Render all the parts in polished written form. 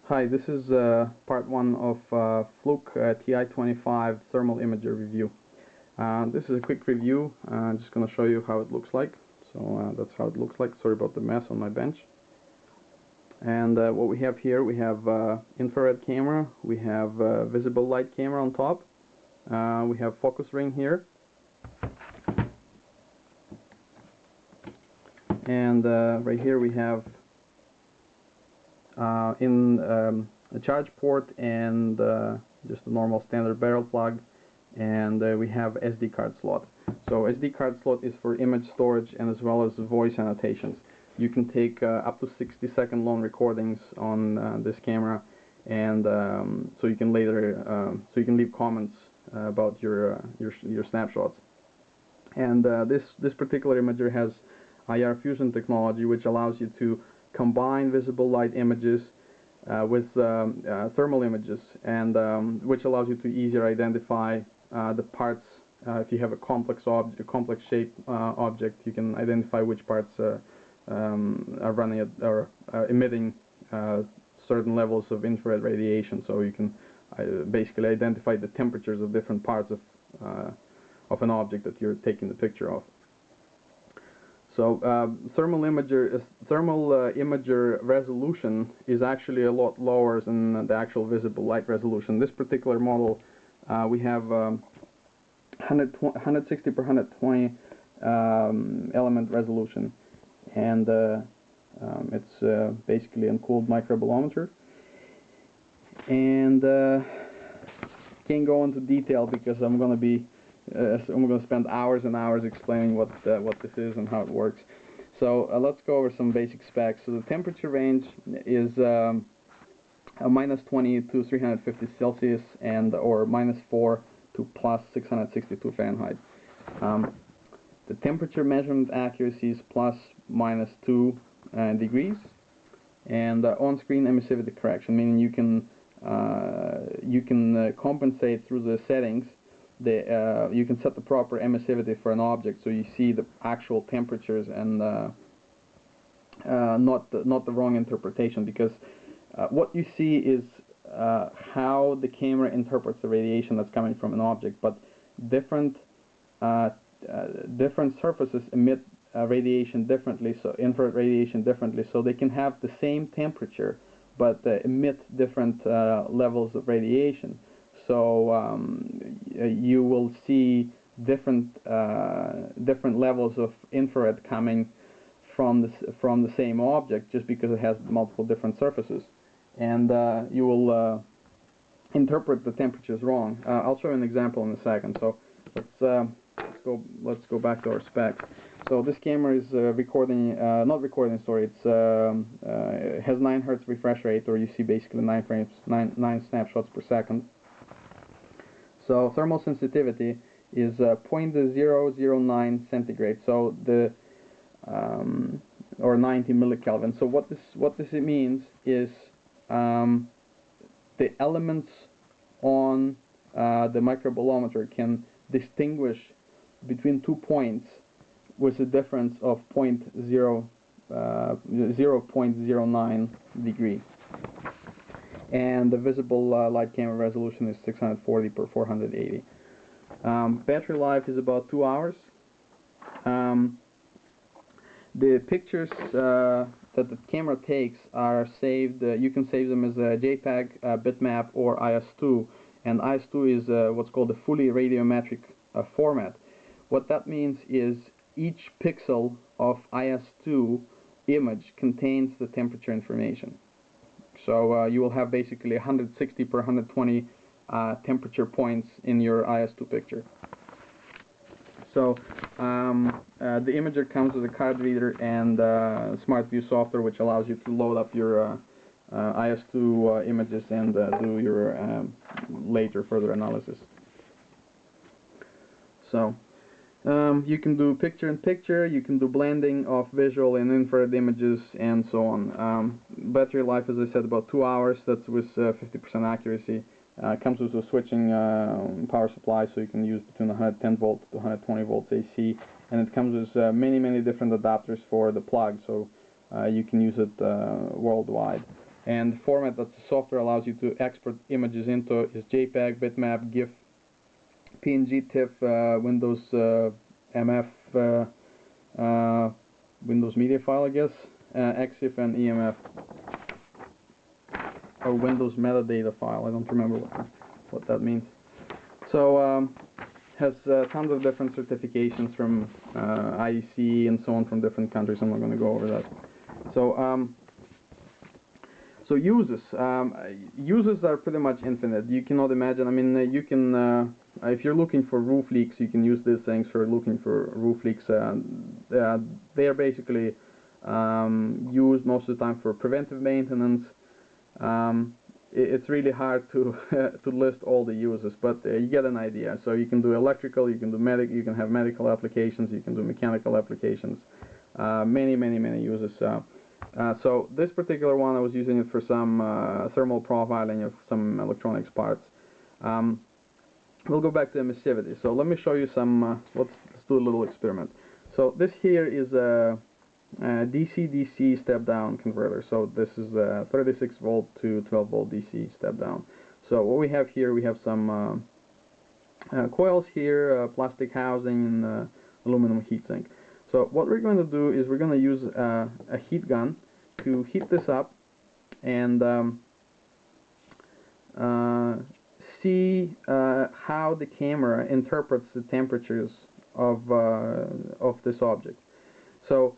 Hi, this is part one of Fluke Ti25 thermal imager review. This is a quick review. I'm just going to show you how it looks like. So that's how it looks like. Sorry about the mess on my bench. And what we have here, we have infrared camera, we have visible light camera on top, we have focus ring here, and right here we have a charge port and just a normal standard barrel plug, and we have SD card slot. So SD card slot is for image storage and as well as voice annotations. You can take up to 60-second long recordings on this camera, and so you can later so you can leave comments about your snapshots. And this particular imager has IR fusion technology, which allows you to combine visible light images with thermal images, and which allows you to easier identify the parts. If you have a complex shape object, you can identify which parts are running at, or emitting certain levels of infrared radiation. So you can basically identify the temperatures of different parts of an object that you're taking the picture of. So thermal imager resolution is actually a lot lower than the actual visible light resolution. This particular model, we have 160 per 120 element resolution, and it's basically uncooled microbolometer. And can't go into detail because I'm going to spend hours and hours explaining what this is and how it works. So let's go over some basic specs. So the temperature range is minus 20 to 350 Celsius, and or minus 4 to plus 662 Fahrenheit. The temperature measurement accuracy is plus minus 2 degrees, and on-screen emissivity correction, meaning you can compensate through the settings. You can set the proper emissivity for an object, so you see the actual temperatures and not the wrong interpretation, because what you see is how the camera interprets the radiation that's coming from an object, but different surfaces emit radiation differently, so infrared radiation differently, so they can have the same temperature but emit different levels of radiation. So you will see different levels of infrared coming from the same object, just because it has multiple different surfaces, and you will interpret the temperatures wrong. I'll show you an example in a second. So let's go back to our specs. So this camera is it has 9 Hz refresh rate, or you see basically 9 snapshots per second. So thermal sensitivity is 0.009 centigrade, so the or 90 millikelvin. So what this means is the elements on the microbolometer can distinguish between 2 points with a difference of 0.09 degree. And the visible light camera resolution is 640 per 480. Battery life is about 2 hours. The pictures that the camera takes are saved. You can save them as a JPEG, bitmap, or IS2. And IS2 is what's called a fully radiometric format. What that means is each pixel of IS2 image contains the temperature information. So you will have basically 160 per 120 temperature points in your IS2 picture. So the imager comes with a card reader and Smart View software, which allows you to load up your IS2 images and do your later further analysis. So you can do picture-in-picture, you can do blending of visual and infrared images, and so on. Battery life, as I said, about 2 hours. That's with 50% accuracy. Comes with a switching power supply, so you can use between 110 volts to 120 volts AC, and it comes with many different adapters for the plug, so you can use it worldwide. and the format that the software allows you to export images into is JPEG, bitmap, GIF, PNG, TIFF, Windows MF, Windows media file, I guess, EXIF, and EMF, or Windows metadata file. I don't remember what that means. So has tons of different certifications from IEC and so on from different countries. I'm not going to go over that. So so uses are pretty much infinite. You cannot imagine. I mean, you can if you're looking for roof leaks, you can use these things for looking for roof leaks. They are basically used most of the time for preventive maintenance. It's really hard to to list all the uses, but you get an idea. So you can do electrical, you can do you can have medical applications, you can do mechanical applications. Many uses. So this particular one, I was using it for some thermal profiling of some electronics parts. We'll go back to emissivity. So let me show you some. Let's do a little experiment. So this here is a DC-DC step-down converter. So this is a 36 volt to 12 volt DC step-down. So what we have here, we have some coils here, plastic housing, and aluminum heatsink. So what we're going to do is we're going to use a heat gun to heat this up and see how the camera interprets the temperatures of this object. So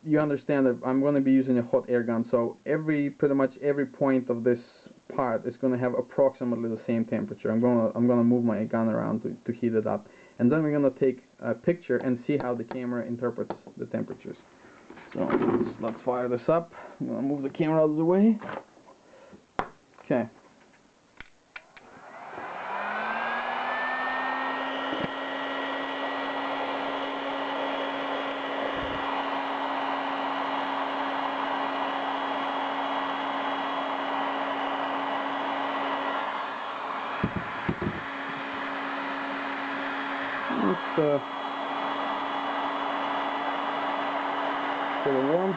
you understand that I'm going to be using a hot air gun, so pretty much every point of this part is going to have approximately the same temperature. I'm going to move my gun around to heat it up, and then we're going to take a picture and see how the camera interprets the temperatures. So let's fire this up. I'm going to move the camera out of the way. Okay. It's pretty warm.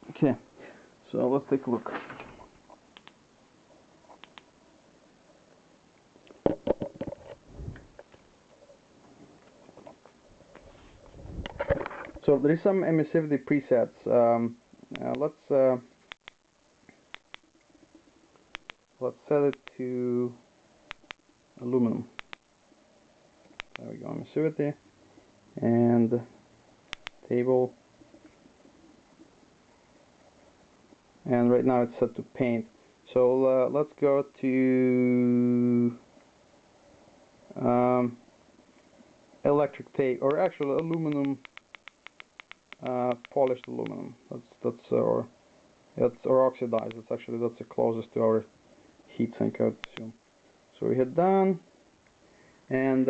Okay, so let's take a look. So there is some emissivity presets. Let's set it to aluminum. There we go, emissivity and table. And right now it's set to paint. So let's go to electric tape, or actually aluminum, polished aluminum. Or oxidized. That's the closest to our heatsink, I would assume. So we hit done, and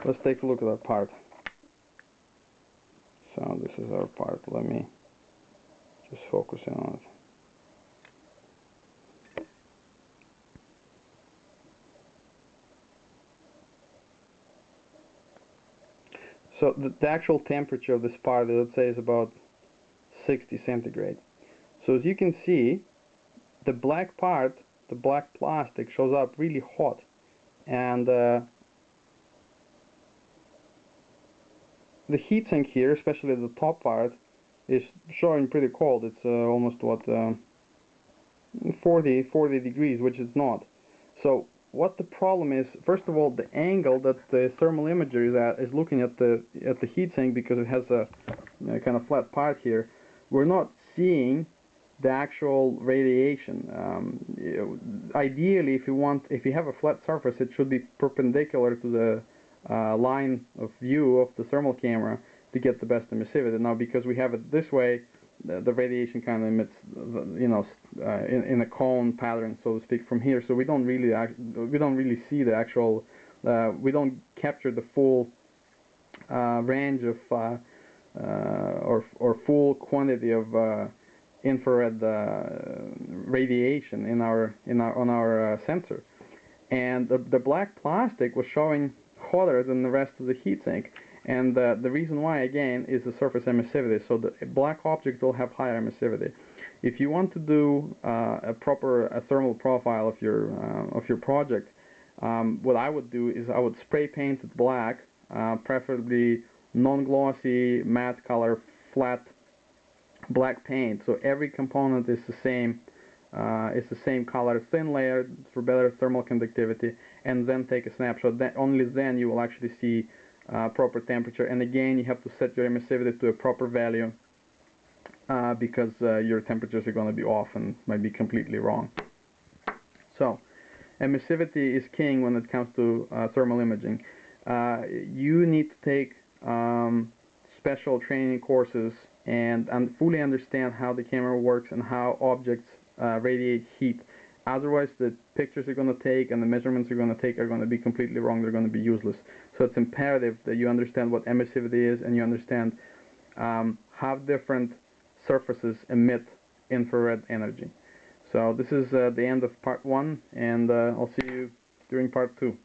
let's take a look at that part. So this is our part. Let me just focus in on it. So the actual temperature of this part, let's say, is about 60 centigrade. So as you can see, the black part, the black plastic, shows up really hot, and the heatsink here, especially the top part, is showing pretty cold. It's almost what 40 degrees, which is not. So what the problem is, first of all, the angle that the thermal imager is at is looking at the heatsink, because it has a kind of flat part here. We're not seeing the actual radiation. Ideally, if you have a flat surface, it should be perpendicular to the line of view of the thermal camera to get the best emissivity. Now, because we have it this way, the radiation kind of emits, in a cone pattern, so to speak, from here. So we don't really see the actual. We don't capture the full range of or full quantity of infrared radiation on our sensor. And the black plastic was showing hotter than the rest of the heatsink, And the reason why, again, is the surface emissivity. So the black object will have higher emissivity. If you want to do a proper thermal profile of your project, what I would do is I would spray paint it black, preferably non-glossy, matte color, flat black paint. So every component is the same. It's the same color, thin layer for better thermal conductivity, and then take a snapshot. Only then you will actually see proper temperature. And again, you have to set your emissivity to a proper value because your temperatures are going to be off and might be completely wrong. So emissivity is king when it comes to thermal imaging. You need to take special training courses and fully understand how the camera works and how objects radiate heat. Otherwise, the pictures you're going to take and the measurements you're going to take are going to be completely wrong. They're going to be useless. So it's imperative that you understand what emissivity is and you understand how different surfaces emit infrared energy. So this is the end of part 1, and I'll see you during part 2.